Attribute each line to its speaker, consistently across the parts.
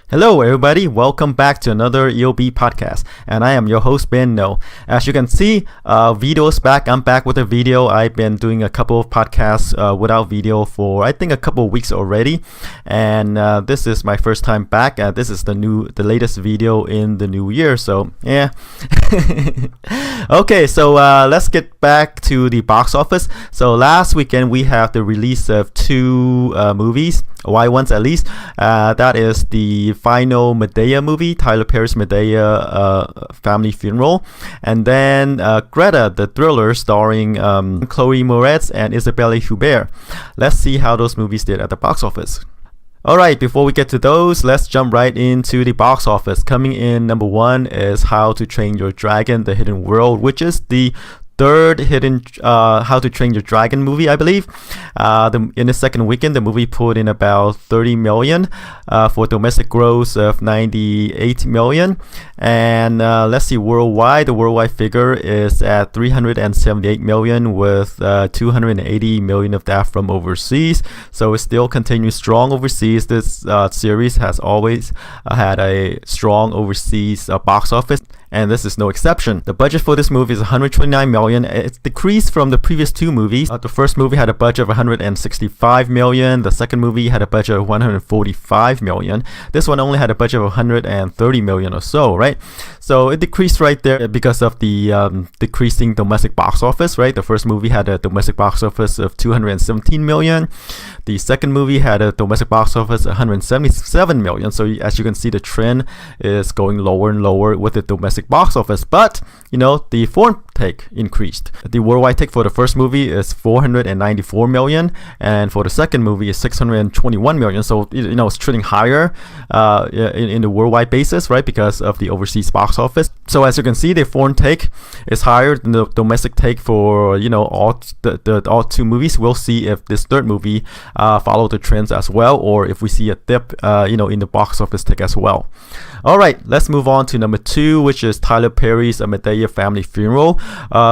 Speaker 1: Hello everybody, welcome back to another EOB podcast, and I am your host Ben No. As you can see, video's back. I'm back with a video. I've been doing a couple of podcasts without video for I think a couple of weeks already, and this is my first time back. This is the latest video in the new year, so yeah. Okay, so let's get back to the box office. So last weekend we have the release of two movies, why ones at least. That is the final Madea movie, Tyler Perry's Madea Family Funeral, and then Greta, the thriller starring Chloe Moretz and Isabelle Huppert. Let's see how those movies did at the box office. Alright, before we get to those, let's jump right into the box office. Coming in number one is How to Train Your Dragon, The Hidden World, which is the third hidden How to Train Your Dragon movie, I believe. In the second weekend, the movie pulled in about 30 million for domestic gross of 98 million. And let's see, worldwide, the worldwide figure is at 378 million with 280 million of that from overseas. So it still continues strong overseas. This series has always had a strong overseas box office, and this is no exception. The budget for this movie is 129 million. It's decreased from the previous two movies. The first movie had a budget of 165 million. The second movie had a budget of 145 million. This one only had a budget of 130 million or so, right? So it decreased right there because of the decreasing domestic box office, right? The first movie had a domestic box office of 217 million. The second movie had a domestic box office of 177 million. So as you can see, the trend is going lower and lower with the domestic box office. But you know, the foreign take increased. The worldwide take for the first movie is 494 million, and for the second movie is 621 million. So you know, it's trending higher in the worldwide basis, right? Because of the overseas box office. So as you can see, the foreign take is higher than the domestic take for all two movies. We'll see if this third movie follow the trends as well, or if we see a dip in the box office take as well. All right, let's move on to number two, which is Tyler Perry's Madea Family Funeral.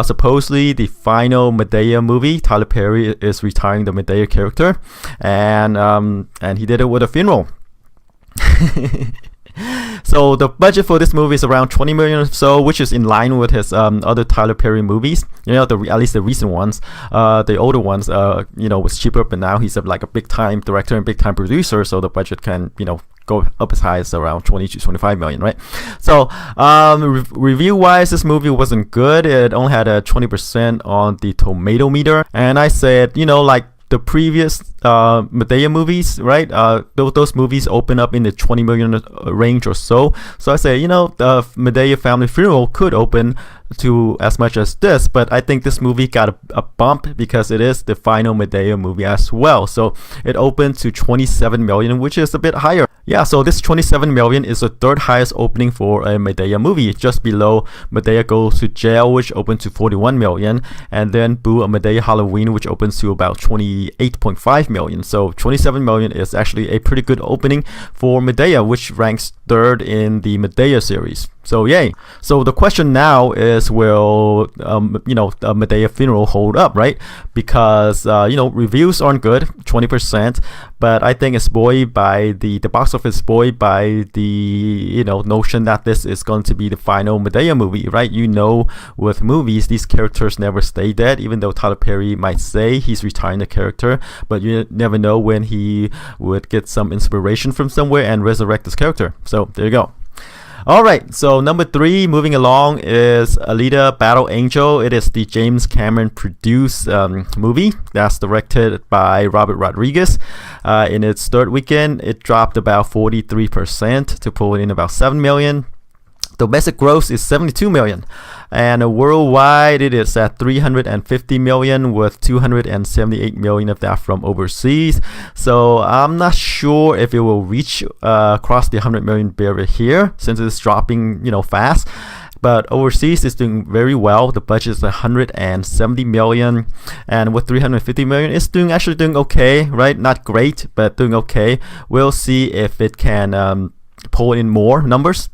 Speaker 1: Supposedly the final Madea movie. Tyler Perry is retiring the Madea character, and he did it with a funeral. So the budget for this movie is around 20 million or so, which is in line with his other Tyler Perry movies. At least the recent ones. The older ones, was cheaper, but now he's like a big time director and big time producer, so the budget can go up as high as around 20 to 25 million, right? So review wise, this movie wasn't good. It only had a 20% on the tomato meter, and I said, like the previous Madea movies, right? Those movies open up in the 20 million range or so. So I say, the Madea Family Funeral could open to as much as this, but I think this movie got a bump because it is the final Madea movie as well. So it opened to 27 million, which is a bit higher. Yeah, so this 27 million is the third highest opening for a Madea movie, just below Madea Goes to Jail, which opened to 41 million, and then Boo! A Madea Halloween, which opens to about 28.5 million. So 27 million is actually a pretty good opening for Madea, which ranks third in the Madea series. So yay. So the question now is, will the Madea Funeral hold up, right? Because reviews aren't good, 20%, but I think it's buoyed by the box office, buoyed by the notion that this is going to be the final Madea movie, right? With movies, these characters never stay dead, even though Tyler Perry might say he's retiring the character, but you never know when he would get some inspiration from somewhere and resurrect this character. So there you go. Alright, so number three, moving along, is Alita Battle Angel. It is the James Cameron produced movie that's directed by Robert Rodriguez. In its third weekend, it dropped about 43% to pull in about 7 million. Domestic gross is 72 million, and worldwide it is at 350 million with 278 million of that from overseas. So I'm not sure if it will reach across the 100 million barrier here, since it's dropping fast. But overseas it's doing very well. The budget is 170 million, and with 350 million it's actually doing okay, right? Not great, but doing okay. We'll see if it can pull in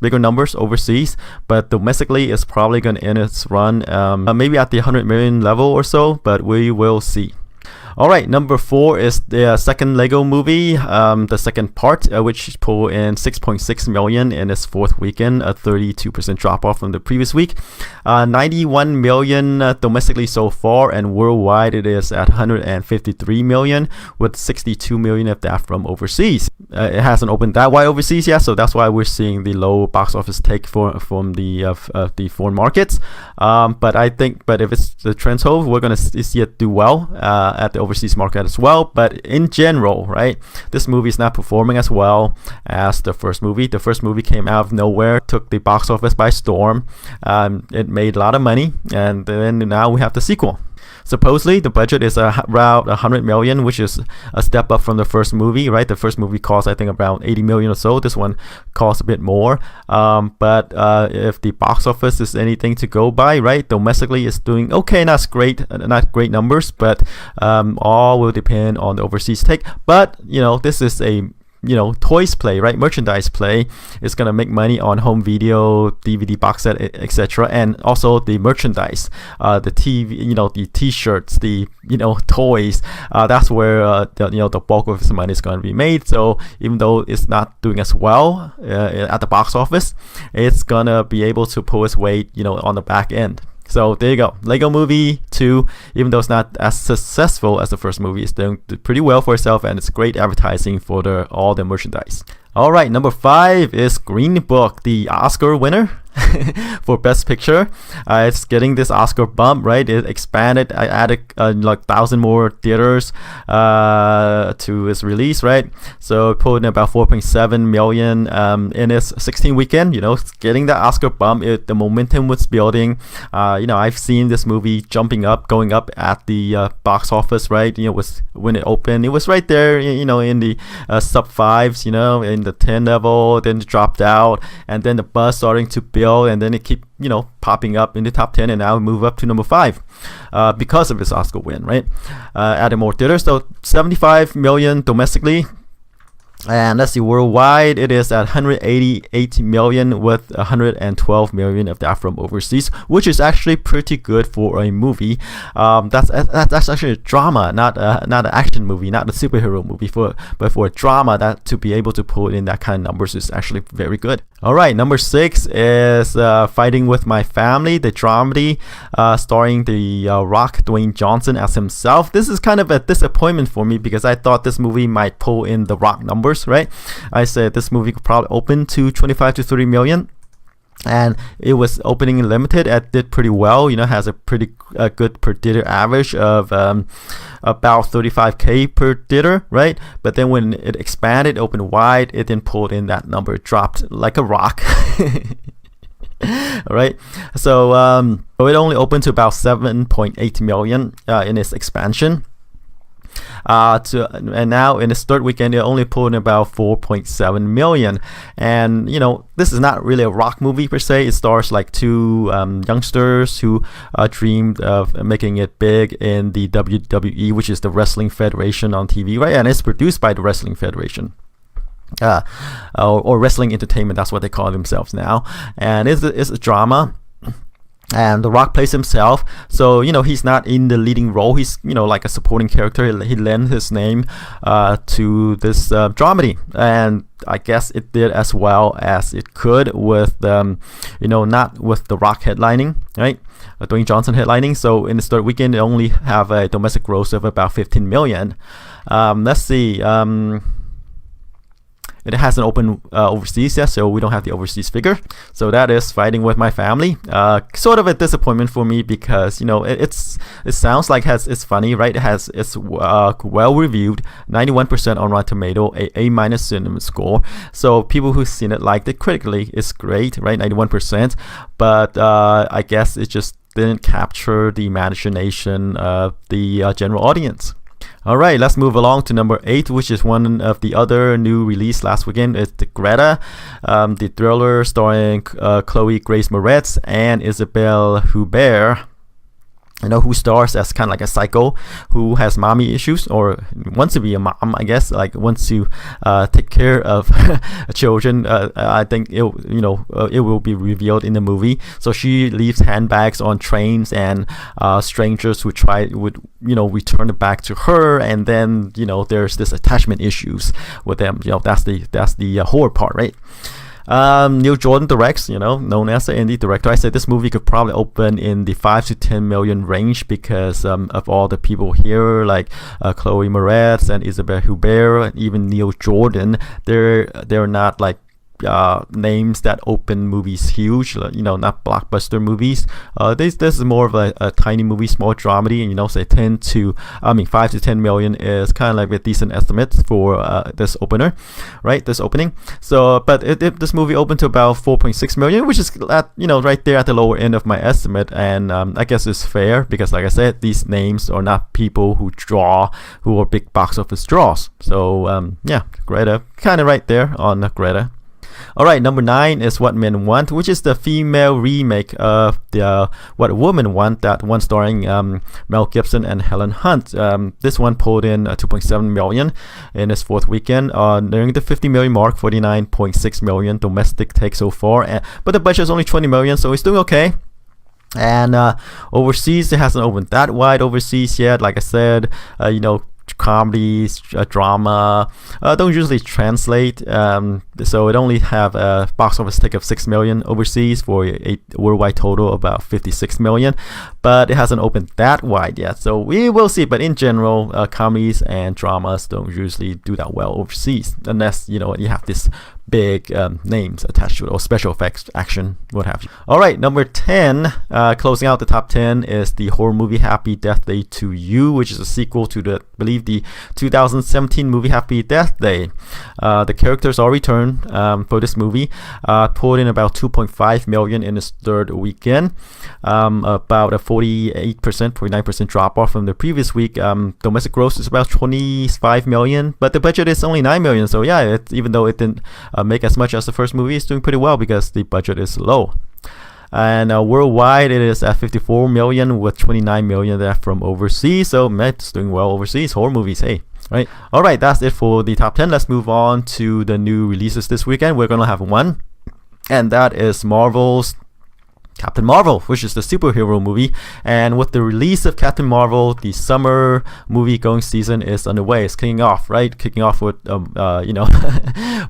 Speaker 1: bigger numbers overseas, but domestically it's probably going to end its run maybe at the 100 million level or so, but we will see. All right, number 4 is the second Lego movie, the second part, which pulled in 6.6 million in its fourth weekend, a 32% drop off from the previous week. 91 million domestically so far, and worldwide it is at 153 million, with 62 million of that from overseas. It hasn't opened that wide overseas yet, so that's why we're seeing the low box office take from the foreign markets. But if it's the trends hold, we're gonna see it do well at the overseas market as well. But in general, right, this movie is not performing as well as the first movie. The first movie came out of nowhere, took the box office by storm. It made a lot of money, and then now we have the sequel. Supposedly, the budget is around 100 million, which is a step up from the first movie, right? The first movie cost, I think, around 80 million or so. This one costs a bit more. But if the box office is anything to go by, right? Domestically, it's doing okay, not great numbers, but all will depend on the overseas take. But, this is a toys play, right? Merchandise play is gonna make money on home video, DVD box set, etc., and also the merchandise, the TV, the T-shirts, the toys. That's where the bulk of its money is gonna be made. So even though it's not doing as well at the box office, it's gonna be able to pull its weight, on the back end. So there you go. Lego Movie 2, even though it's not as successful as the first movie, it's doing pretty well for itself, and it's great advertising for all the merchandise. All right, number 5 is Green Book, the Oscar winner for Best Picture. It's getting this Oscar bump, right? It expanded. I added like 1,000 more theaters to its release, right? So it pulled in about 4.7 million in its 16 weekend. It's getting the Oscar bump. The momentum was building. I've seen this movie going up at the box office, right? When it opened, it was right there, in the sub 5s, in the 10 level, then it dropped out, and then the buzz starting to build, and then it keep popping up in the top 10, and now move up to number 5 because of its Oscar win, right? Added more theaters, so 75 million domestically. And let's see, worldwide it is at 188 million, with 112 million of that from overseas, which is actually pretty good for a movie. That's actually a drama, not an action movie, not a superhero movie, but for a drama, that to be able to pull in that kind of numbers is actually very good. All right, number 6 is Fighting with My Family, the dramedy starring the Rock, Dwayne Johnson as himself. This is kind of a disappointment for me because I thought this movie might pull in the Rock numbers, right? I said this movie could probably open to 25 to 30 million. And it was opening limited. It did pretty well. Has a pretty good per theater average of about 35K per theater, right? But then when it expanded, opened wide, it then pulled in that number. It dropped like a rock. All right. So it only opened to about 7.8 million in its expansion. And now in its third weekend, it only pulled in about 4.7 million. And this is not really a rock movie per se. It stars like two youngsters who dreamed of making it big in the WWE, which is the Wrestling Federation on TV, right? And it's produced by the Wrestling Federation. Or Wrestling Entertainment, that's what they call themselves now. And it's a drama. And The Rock plays himself, so he's not in the leading role. He's like a supporting character. He lent his name to this dramedy, and I guess it did as well as it could with not with The Rock headlining, right? Dwayne Johnson headlining. So in the third weekend, it only have a domestic gross of about 15 million. Let's see. It hasn't opened overseas yet, so we don't have the overseas figure. So that is Fighting with My Family. Sort of a disappointment for me because it sounds like it's funny, right? It's well reviewed, 91% on Rotten Tomato, A- cinema score. So people who've seen it liked it critically. It's great, right? 91%. But I guess it just didn't capture the imagination of the general audience. Alright, let's move along to number 8, which is one of the other new release last weekend. It's the Greta, the thriller starring Chloe Grace Moretz and Isabelle Huppert. who stars as kind of like a psycho who has mommy issues or wants to be a mom, I guess, like wants to take care of children. I think it will be revealed in the movie. So she leaves handbags on trains, and strangers would return it back to her, and then there's this attachment issues with them. That's the horror part, right? Neil Jordan directs, known as the indie director. I said this movie could probably open in the 5 to 10 million range because of all the people here, like Chloe Moretz and Isabelle Huppert, and even Neil Jordan. They're not like names that open movies huge, not blockbuster movies. This is more of a tiny movie, small dramedy, and say 5 to 10 million is kind of like a decent estimate for this opening. So, but this movie opened to about 4.6 million, which is right there at the lower end of my estimate, and I guess it's fair because, like I said, these names are not people who are big box office draws. So Greta, kind of right there on Greta. Alright, number 9 is What Men Want, which is the female remake of the What Women Want, that one starring Mel Gibson and Helen Hunt. This one pulled in 2.7 million in its fourth weekend, nearing the 50 million mark, 49.6 million domestic take so far. But the budget is only 20 million, so it's doing okay. And overseas, it hasn't opened that wide overseas yet. Like I said, comedies, drama don't usually translate, so it only have a box office take of 6 million overseas for a worldwide total about 56 million, but it hasn't opened that wide yet, so we will see. But in general, comedies and dramas don't usually do that well overseas unless you have this big names attached to it, or special effects, action, what have you. Alright, number 10, closing out the top 10, is the horror movie Happy Death Day 2 U, which is a sequel to the 2017 movie Happy Death Day. The characters all returned for this movie. Pulled in about 2.5 million in its third weekend, about a 49% drop off from the previous week. Domestic gross is about 25 million, but the budget is only 9 million, so yeah, even though it didn't make as much as the first movie, it's doing pretty well because the budget is low. And worldwide, it is at 54 million with 29 million there from overseas. So it's doing well overseas. Horror movies, hey, right? All right, that's it for the top 10. Let's move on to the new releases this weekend. We're gonna have one, and that is Marvel's Captain Marvel, which is the superhero movie. And with the release of Captain Marvel, the summer movie going season is underway. It's kicking off with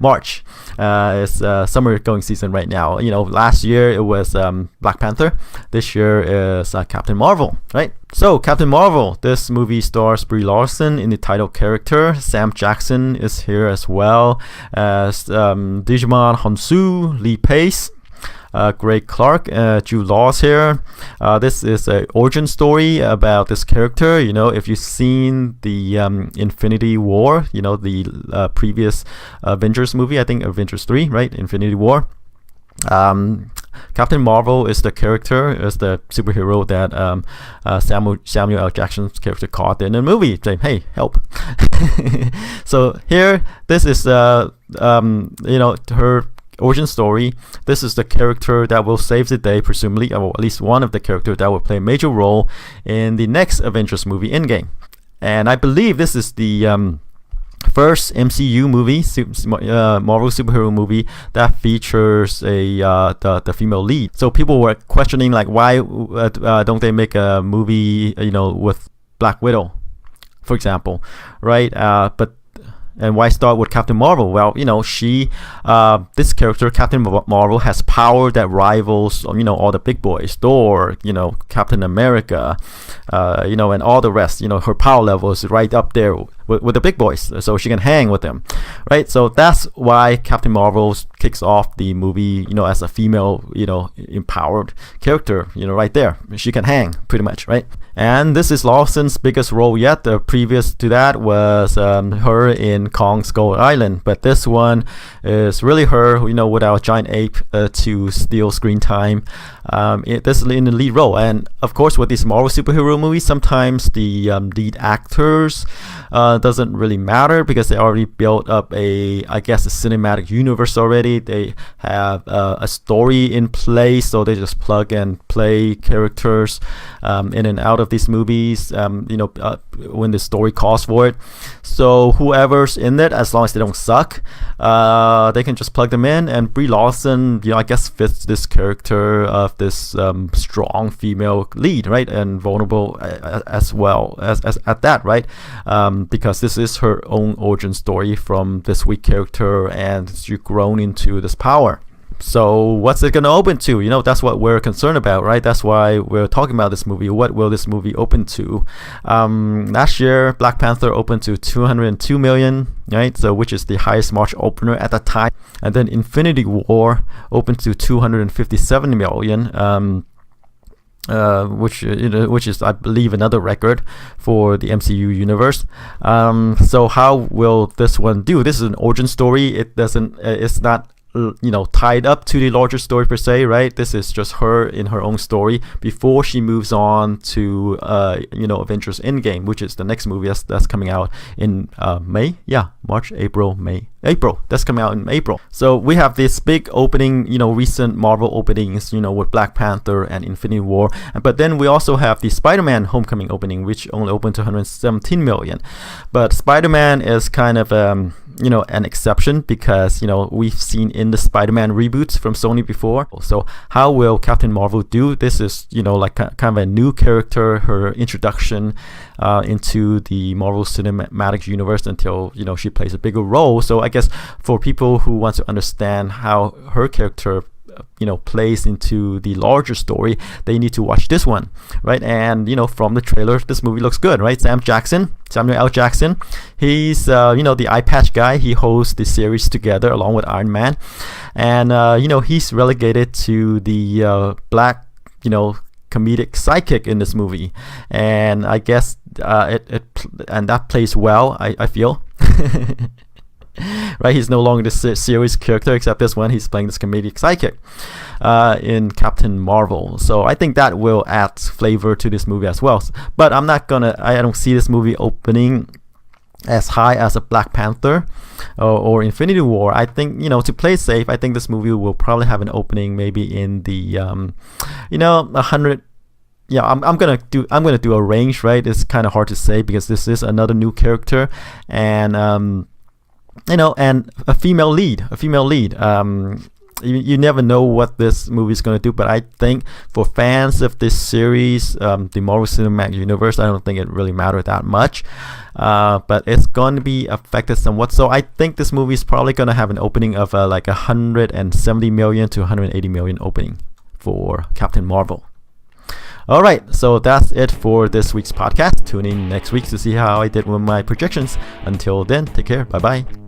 Speaker 1: March. It's summer going season right now. Last year it was Black Panther. This year is Captain Marvel, right? So Captain Marvel, this movie stars Brie Larson in the title character. Sam Jackson is here as well as Djimon Hounsou, Lee Pace, Greg Clark, Jude Law's here. This is an origin story about this character. If you've seen the Infinity War, the previous Avengers movie, I think Avengers 3, right? Infinity War. Captain Marvel is the character, is the superhero that Samuel L. Jackson's character caught in the movie, saying, "Hey, help!" So here, this is her origin story. This is the character that will save the day, presumably, or at least one of the characters that will play a major role in the next Avengers movie, Endgame. And I believe this is the first MCU movie, Marvel superhero movie, that features the female lead. So people were questioning, like, why don't they make a movie, with Black Widow, for example, right? And why start with Captain Marvel? Well, this character, Captain Marvel, has power that rivals, all the big boys, Thor, Captain America, and all the rest. Her power level is right up there with the big boys, so she can hang with them, right? So that's why Captain Marvel kicks off the movie, as a female, empowered character, right there. She can hang, pretty much, right? And this is Lawson's biggest role yet. The previous to that was her in Kong Skull Island, but this one is really her, without a giant ape to steal screen time. This is in the lead role, and of course, with these Marvel superhero movies, sometimes the lead actors doesn't really matter because they already built up a cinematic universe already. They have a story in place, so they just plug and play play characters in and out of these movies, when the story calls for it. So whoever's in it, as long as they don't suck, they can just plug them in. And Brie Larson, I guess fits this character of this strong female lead, right, and vulnerable as well as at that, right, because this is her own origin story from this weak character, and she's grown into this power. So what's it going to open to? That's what we're concerned about, right? That's why we're talking about this movie. What will this movie open to? Last year, Black Panther opened to 202 million, right? So which is the highest March opener at that time. And then Infinity War opened to 257 million. Which is, I believe, another record for the MCU universe. So how will this one do? This is an origin story. It's not tied up to the larger story per se, right? This is just her in her own story before she moves on to Avengers Endgame, which is the next movie that's coming out in May. March, April, May. April. That's coming out in April. So we have this big opening, recent Marvel openings, with Black Panther and Infinity War. But then we also have the Spider-Man Homecoming opening, which only opened to 117 million. But Spider-Man is kind of an exception because we've seen in the Spider-Man reboots from Sony before. So how will Captain Marvel do? This is like kind of a new character, her introduction into the Marvel Cinematic Universe until she plays a bigger role. So I guess for people who want to understand how her character plays into the larger story, they need to watch this one, right? And from the trailer, this movie looks good, right? Samuel L. Jackson, he's the eye patch guy. He hosts the series together along with Iron Man, and he's relegated to the black comedic sidekick in this movie, and I guess and that plays well, I feel. Right, he's no longer the series character, except this one he's playing this comedic sidekick in Captain Marvel. So I think that will add flavor to this movie as well. But I don't see this movie opening as high as a Black Panther or Infinity War. I think to play safe, I think this movie will probably have an opening maybe in the 100. I'm gonna do a range, right? It's kind of hard to say because this is another new character, and and a female lead. You never know what this movie is going to do, but I think for fans of this series, the Marvel Cinematic Universe, I don't think it really matters that much, but it's going to be affected somewhat. So I think this movie is probably going to have an opening of like 170 million to 180 million opening for Captain Marvel. All right, so that's it for this week's podcast. Tune in next week to see how I did with my projections. Until then, take care. Bye-bye.